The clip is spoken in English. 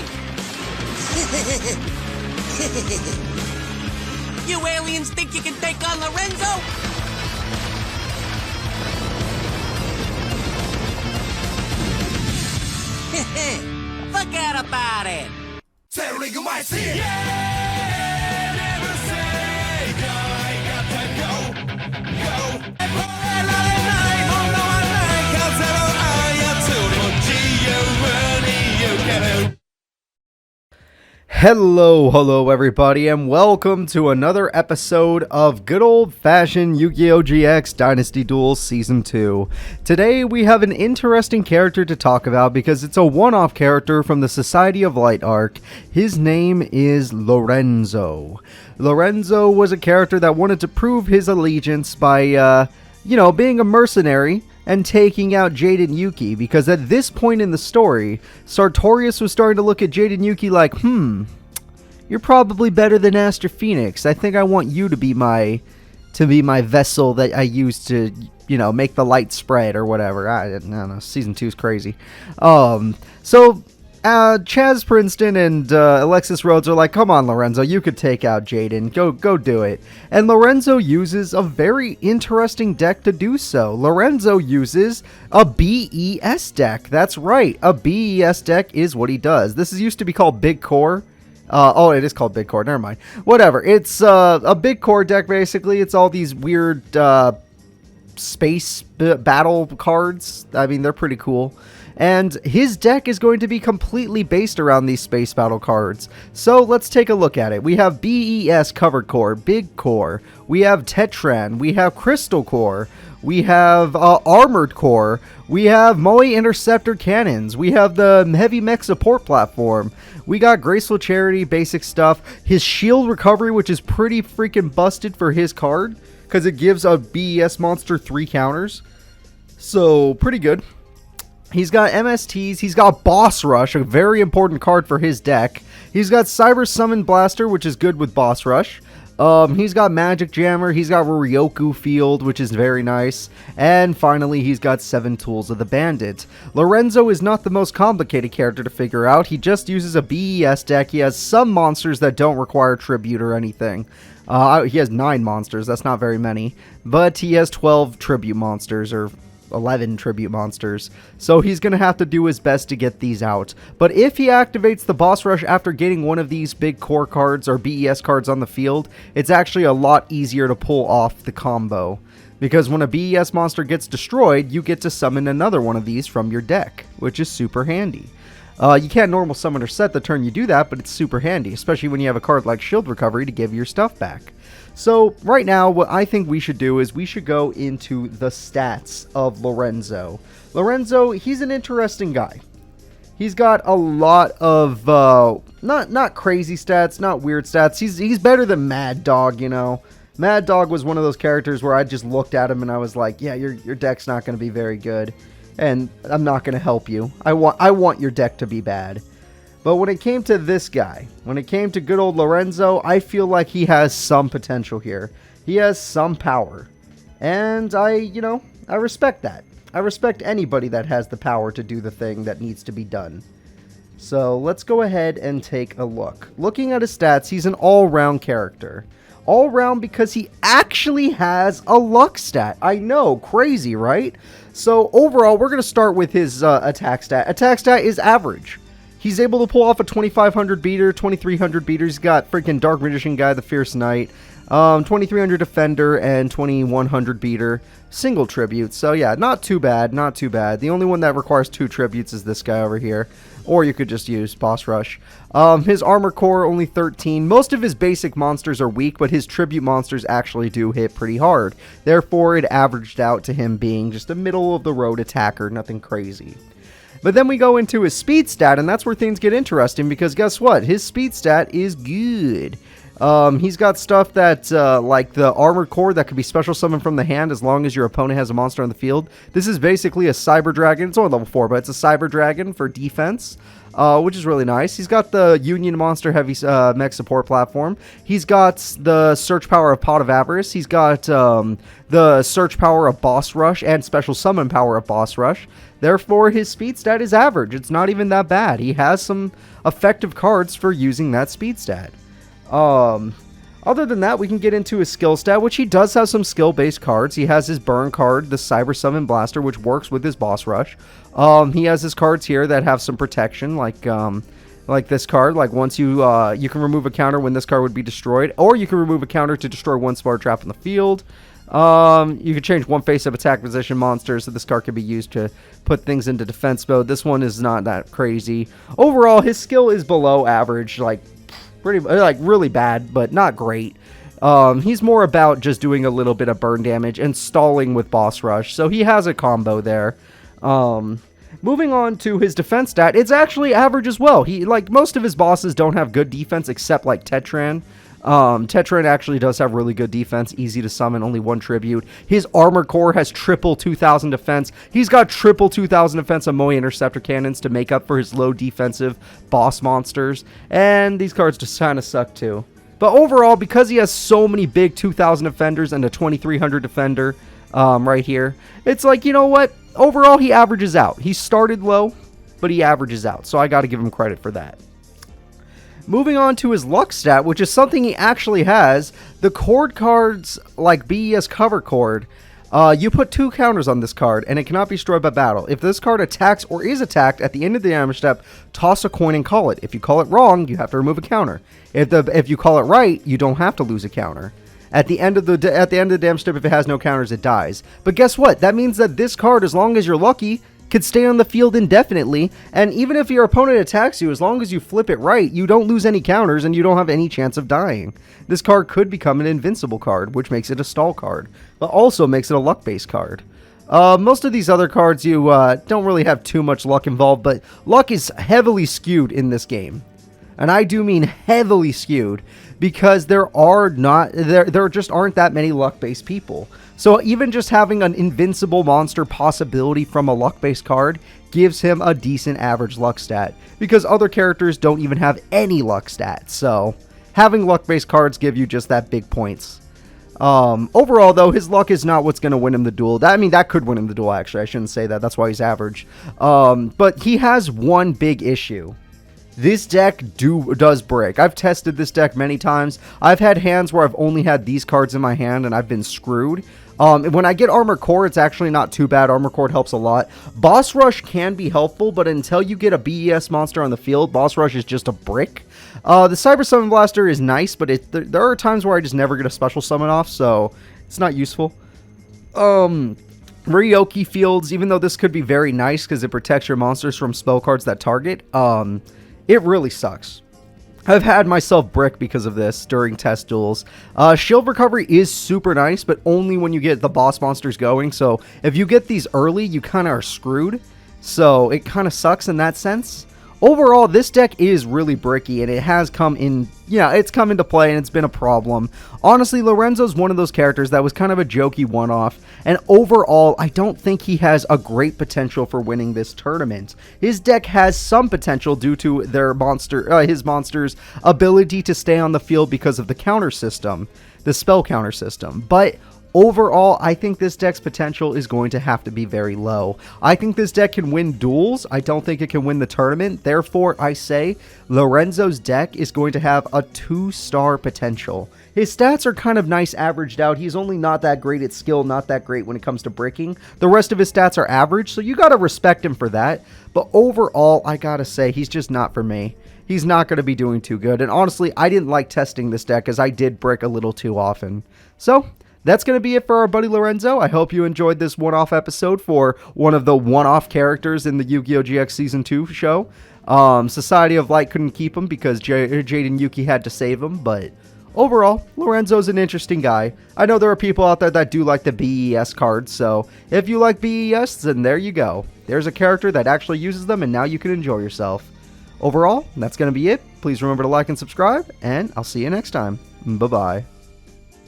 me! You aliens think you can take on Lorenzo? Forget about it! You might see it! Yeah, never say die, got to go. Hello everybody, and welcome to another episode of good old-fashioned Yu-Gi-Oh! GX Dynasty Duels Season 2. Today we have an interesting character to talk about because it's a one-off character from the Society of Light arc. His name is Lorenzo. Lorenzo was a character that wanted to prove his allegiance by, being a mercenary and taking out Jade and Yuki, because at this point in the story, Sartorius was starting to look at Jade and Yuki like, you're probably better than Aster Phoenix. I think I want you to be my vessel that I use to, make the light spread or whatever. I don't know, Season 2 is crazy. Chaz Princeton and Alexis Rhodes are like, come on, Lorenzo, you could take out Jaden. Go do it. And Lorenzo uses a very interesting deck to do so. Lorenzo uses a B.E.S deck. That's right. A B.E.S deck is what he does. This used to be called Big Core. It is called Big Core. Never mind. Whatever. It's a Big Core deck, basically. It's all these weird space battle cards. I mean, they're pretty cool. And his deck is going to be completely based around these space battle cards. So let's take a look at it. We have B.E.S Covered Core, Big Core. We have Tetran. We have Crystal Core. We have Armored Core. We have Moai Interceptor Cannons. We have the Heavy Mech Support Platform. We got Graceful Charity, basic stuff. His Shield Recovery, which is pretty freaking busted for his card, because it gives a B.E.S monster 3 counters. So, pretty good. He's got MSTs, he's got Boss Rush, a very important card for his deck. He's got Cyber Summon Blaster, which is good with Boss Rush. He's got Magic Jammer, he's got Riryoku Field, which is very nice. And finally, he's got 7 Tools of the Bandit. Lorenzo is not the most complicated character to figure out. He just uses a B.E.S deck. He has some monsters that don't require Tribute or anything. He has 9 monsters, that's not very many. But he has 12 Tribute monsters, or 11 Tribute monsters, so he's going to have to do his best to get these out. But if he activates the Boss Rush after getting one of these big core cards or B.E.S cards on the field, it's actually a lot easier to pull off the combo. Because when a B.E.S monster gets destroyed, you get to summon another one of these from your deck, which is super handy. You can't normal summon or set the turn you do that, but it's super handy, especially when you have a card like Shield Recovery to give your stuff back. So, right now, what I think we should do is we should go into the stats of Lorenzo. Lorenzo, he's an interesting guy. He's got a lot of, not crazy stats, not weird stats. He's better than Mad Dog, Mad Dog was one of those characters where I just looked at him and I was like, yeah, your deck's not going to be very good. And I'm not going to help you. I want your deck to be bad. But when it came to this guy, when it came to good old Lorenzo, I feel like he has some potential here. He has some power. And I respect that. I respect anybody that has the power to do the thing that needs to be done. So let's go ahead and take a look. Looking at his stats, he's an all-round character. All-round because he actually has a luck stat. I know, crazy, right? So overall, we're going to start with his attack stat. Attack stat is average. He's able to pull off a 2500 beater, 2300 beater. He's got freaking Dark Magician Guy, the Fierce Knight, 2300 Defender, and 2100 beater. Single tribute. So yeah, not too bad, not too bad. The only one that requires 2 tributes is this guy over here. Or you could just use Boss Rush. His Armor Core, only 13. Most of his basic monsters are weak, but his tribute monsters actually do hit pretty hard. Therefore, it averaged out to him being just a middle-of-the-road attacker, nothing crazy. But then we go into his speed stat, and that's where things get interesting, because guess what? His speed stat is good. He's got stuff that, like the Armor Core that can be special summoned from the hand as long as your opponent has a monster on the field. This is basically a Cyber Dragon. It's only level 4, but it's a Cyber Dragon for defense, which is really nice. He's got the Union Monster Heavy Mech Support Platform. He's got the Search Power of Pot of Avarice. He's got the Search Power of Boss Rush and Special Summon Power of Boss Rush. Therefore, his speed stat is average. It's not even that bad. He has some effective cards for using that speed stat. Other than that, we can get into his skill stat, which he does have some skill-based cards. He has his burn card, the Cyber Summon Blaster, which works with his Boss Rush. He has his cards here that have some protection, like this card. Like once you can remove a counter when this card would be destroyed, or you can remove a counter to destroy one Spore Trap in the field. You can change one face of attack position monster, so this card can be used to put things into defense mode. This one is not that crazy. Overall, his skill is below average, like really bad, but not great. He's more about just doing a little bit of burn damage and stalling with Boss Rush, so he has a combo there. Moving on to his defense stat, it's actually average as well. He, like most of his bosses, don't have good defense except like Tetran. Tetran actually does have really good defense, easy to summon, only 1 tribute. His Armor Core has triple 2,000 defense. He's got triple 2,000 defense on Moai Interceptor cannons to make up for his low defensive boss monsters. And these cards just kind of suck too. But overall, because he has so many big 2,000 defenders and a 2,300 defender right here, it's like, you know what? Overall, he averages out. He started low, but he averages out. So I got to give him credit for that. Moving on to his luck stat, which is something he actually has. The cord cards, like B.E.S cover cord, you put 2 counters on this card, and it cannot be destroyed by battle. If this card attacks or is attacked at the end of the damage step, toss a coin and call it. If you call it wrong, you have to remove a counter. If you call it right, you don't have to lose a counter. At the end of the damage step, if it has no counters, it dies. But guess what? That means that this card, as long as you're lucky, could stay on the field indefinitely, and even if your opponent attacks you, as long as you flip it right, you don't lose any counters and you don't have any chance of dying. This card could become an invincible card, which makes it a stall card, but also makes it a luck-based card. Most of these other cards, you don't really have too much luck involved, but luck is heavily skewed in this game. And I do mean heavily skewed, because there just aren't that many luck-based people. So even just having an invincible monster possibility from a luck-based card gives him a decent average luck stat, because other characters don't even have any luck stats. So having luck-based cards give you just that big points. Overall, though, his luck is not what's going to win him the duel. That could win him the duel, actually. I shouldn't say that. That's why he's average. But he has one big issue. This deck does break. I've tested this deck many times. I've had hands where I've only had these cards in my hand and I've been screwed. When I get Armor Core, it's actually not too bad. Armor Core helps a lot. Boss Rush can be helpful, but until you get a B.E.S monster on the field, Boss Rush is just a brick. The Cyber Summon Blaster is nice, but there are times where I just never get a special summon off, so it's not useful. Riryoku Fields, even though this could be very nice because it protects your monsters from spell cards that target, it really sucks. I've had myself brick because of this during test duels. Shield recovery is super nice, but only when you get the boss monsters going. So if you get these early, you kind of are screwed. So it kind of sucks in that sense. Overall, this deck is really bricky, and it has come in, it's come into play, and it's been a problem. Honestly, Lorenzo's one of those characters that was kind of a jokey one-off, and overall, I don't think he has a great potential for winning this tournament. His deck has some potential due to his monster's ability to stay on the field because of the counter system, the spell counter system, but overall, I think this deck's potential is going to have to be very low. I think this deck can win duels. I don't think it can win the tournament. Therefore, I say Lorenzo's deck is going to have a 2-star potential. His stats are kind of nice averaged out. He's only not that great at skill, not that great when it comes to bricking. The rest of his stats are average, so you gotta respect him for that. But overall, I gotta say, he's just not for me. He's not going to be doing too good. And honestly, I didn't like testing this deck as I did brick a little too often. So that's going to be it for our buddy Lorenzo. I hope you enjoyed this one-off episode for one of the one-off characters in the Yu-Gi-Oh! GX Season 2 show. Society of Light couldn't keep him because Jade and Yuki had to save him, but overall, Lorenzo's an interesting guy. I know there are people out there that do like the B.E.S cards, so if you like B.E.S, then there you go. There's a character that actually uses them, and now you can enjoy yourself. Overall, that's going to be it. Please remember to like and subscribe, and I'll see you next time. Bye-bye.